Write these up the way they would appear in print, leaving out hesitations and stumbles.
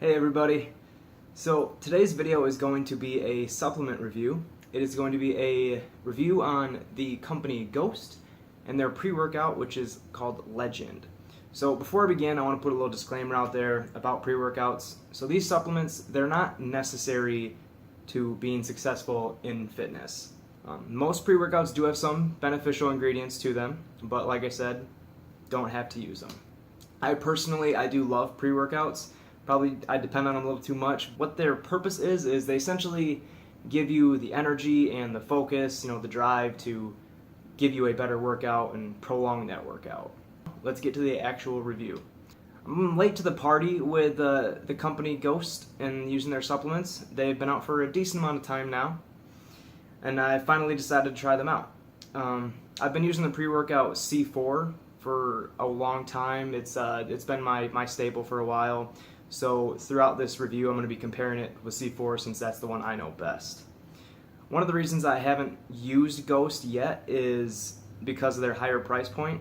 Hey everybody! So today's video is going to be a supplement review. It is going to be a review on the company Ghost and their pre-workout, which is called Legend. So before I begin, I want to put a little disclaimer out there about pre-workouts. So these supplements, they're not necessary to being successful in fitness. Most pre-workouts do have some beneficial ingredients to them, but like I said, don't have to use them. I do love pre-workouts. Probably I depend on them a little too much. What their purpose is they essentially give you the energy and the focus, the drive to give you a better workout and prolong that workout. Let's get to the actual review. I'm late to the party with the company Ghost and using their supplements. They've been out for a decent amount of time now, and I finally decided to try them out. I've been using the pre-workout C4 for a long time. It's been my staple for a while. So throughout this review, I'm going to be comparing it with C4 since that's the one I know best. One of the reasons I haven't used Ghost yet is because of their higher price point.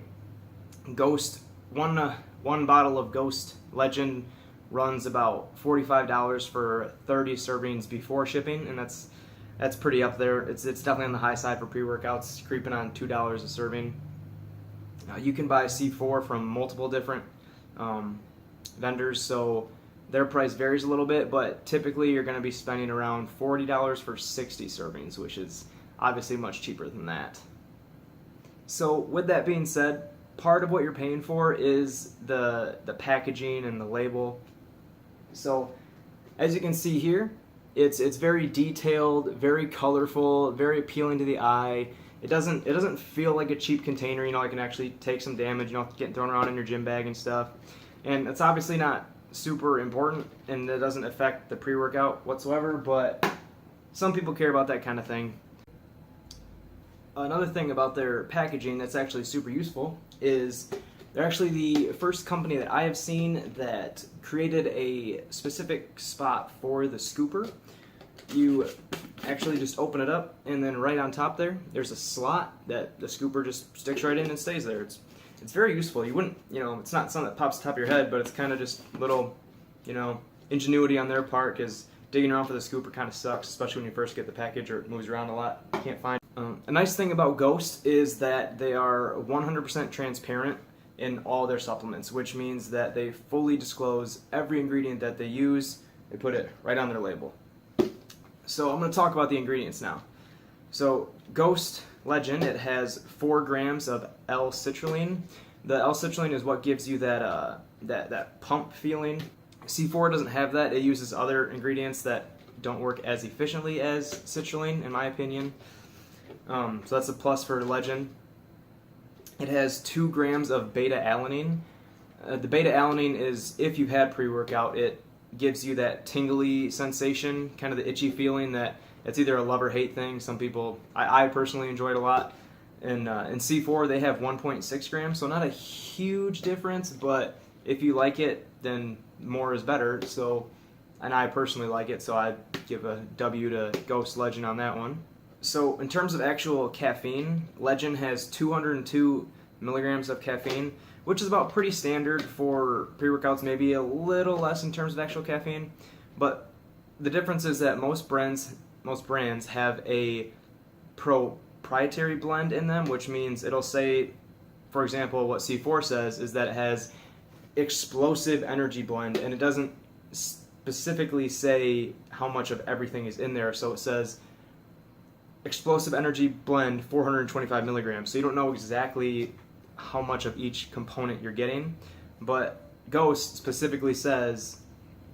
Ghost, one bottle of Ghost Legend runs about $45 for 30 servings before shipping, and that's pretty up there. It's definitely on the high side for pre-workouts, creeping on $2 a serving. You can buy C4 from multiple different vendors, so their price varies a little bit, but typically you're going to be spending around $40 for 60 servings, which is obviously much cheaper than that. So with that being said, part of what you're paying for is the packaging and the label. So as you can see here, it's very detailed, very colorful, very appealing to the eye. It doesn't feel like a cheap container, it can actually take some damage, getting thrown around in your gym bag and stuff. And it's obviously not super important, and it doesn't affect the pre-workout whatsoever, but some people care about that kind of thing. Another thing about their packaging that's actually super useful is they're actually the first company that I have seen that created a specific spot for the scooper. You actually just open it up, and then right on top there's a slot that the scooper just sticks right in and stays there. It's very useful. You wouldn't, it's not something that pops to the top of your head, but it's kind of just little, ingenuity on their part, because digging around for the scooper kind of sucks, especially when you first get the package or it moves around a lot. You can't find it. A nice thing about Ghost is that they are 100% transparent in all their supplements, which means that they fully disclose every ingredient that they use. They put it right on their label. So I'm going to talk about the ingredients now. So Ghost Legend, it has 4 grams of L-citrulline. The L-citrulline is what gives you that pump feeling. C4 doesn't have that. It uses other ingredients that don't work as efficiently as citrulline, in my opinion. So that's a plus for Legend. It has 2 grams of BetaAlanine. The BetaAlanine is, if you've had pre-workout, it gives you that tingly sensation, kind of the itchy feeling that it's either a love or hate thing. Some people, I personally enjoy it a lot. And in C4, they have 1.6 grams, so not a huge difference, but if you like it, then more is better. So, and I personally like it, so I'd give a W to Ghost Legend on that one. So in terms of actual caffeine, Legend has 202 milligrams of caffeine, which is about pretty standard for pre-workouts, maybe a little less in terms of actual caffeine. But the difference is that most brands have a proprietary blend in them, which means it'll say, for example, what C4 says is that it has explosive energy blend, and it doesn't specifically say how much of everything is in there. So it says explosive energy blend 425 milligrams. So you don't know exactly how much of each component you're getting, but Ghost specifically says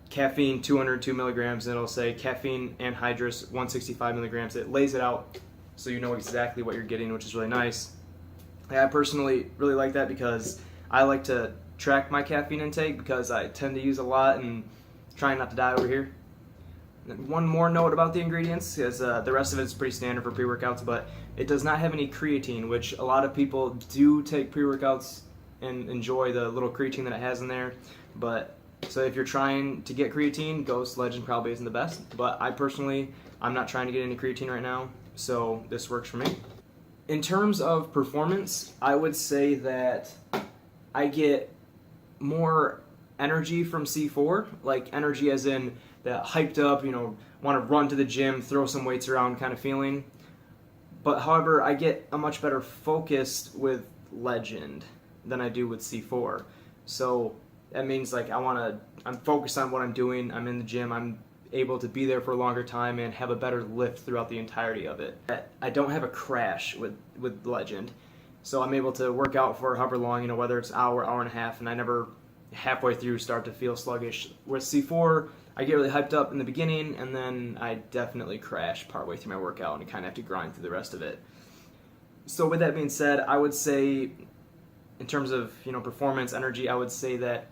caffeine 202 milligrams, and it'll say caffeine anhydrous 165 milligrams. It lays it out so you know exactly what you're getting, which is really nice. I personally really like that because I like to track my caffeine intake because I tend to use a lot and trying not to die over here. And one more note about the ingredients, because the rest of it is pretty standard for pre-workouts, but it does not have any creatine, which a lot of people do take pre-workouts and enjoy the little creatine that it has in there. But so if you're trying to get creatine, Ghost Legend probably isn't the best. But I'm not trying to get any creatine right now, so this works for me. In terms of performance, I would say that I get more energy from C4, like energy as in the hyped up, want to run to the gym, throw some weights around kind of feeling. But however, I get a much better focus with Legend than I do with C4. So that means like I'm focused on what I'm doing, I'm in the gym, I'm able to be there for a longer time and have a better lift throughout the entirety of it. I don't have a crash with Legend. So I'm able to work out for however long, whether it's hour, hour and a half, and I never halfway through start to feel sluggish. With C4, I get really hyped up in the beginning, and then I definitely crash partway through my workout, and I kind of have to grind through the rest of it. So with that being said, I would say, in terms of performance, energy, I would say that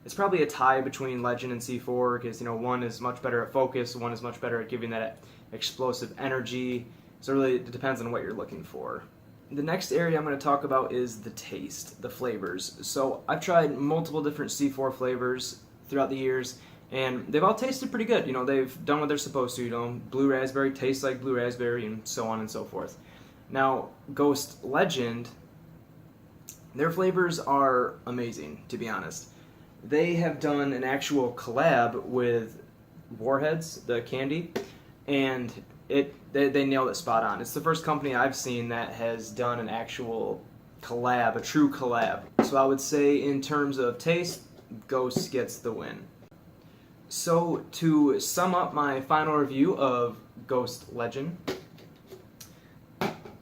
it's probably a tie between Legend and C4, because one is much better at focus, one is much better at giving that explosive energy. So really, it depends on what you're looking for. The next area I'm going to talk about is the taste, the flavors. So I've tried multiple different C4 flavors throughout the years, and they've all tasted pretty good. They've done what they're supposed to. Blue raspberry tastes like blue raspberry, and so on and so forth. Now, Ghost Legend, their flavors are amazing, to be honest. They have done an actual collab with Warheads, the candy, and they nailed it spot on. It's the first company I've seen that has done an actual collab, a true collab. So I would say in terms of taste, Ghost gets the win. So to sum up my final review of Ghost Legend,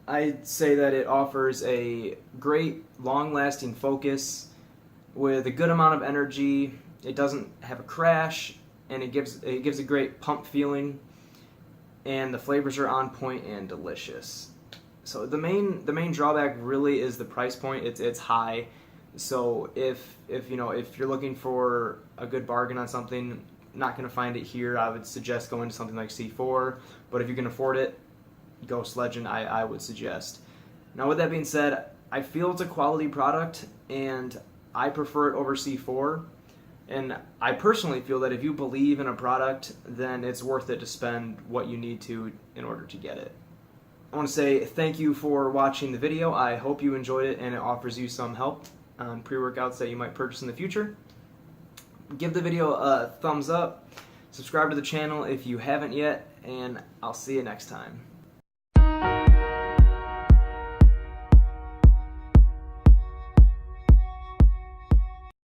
I'd say that it offers a great long-lasting focus with a good amount of energy. It doesn't have a crash, and it gives a great pump feeling. And the flavors are on point and delicious. So the main drawback really is the price point. It's high. So if you're looking for a good bargain on something, not going to find it here. I would suggest going to something like C4. But if you can afford it, Ghost Legend I would suggest. Now with that being said, I feel it's a quality product and I prefer it over C4. And I personally feel that if you believe in a product, then it's worth it to spend what you need to in order to get it. I want to say thank you for watching the video. I hope you enjoyed it and it offers you some help on pre-workouts that you might purchase in the future. Give the video a thumbs up, subscribe to the channel if you haven't yet, and I'll see you next time.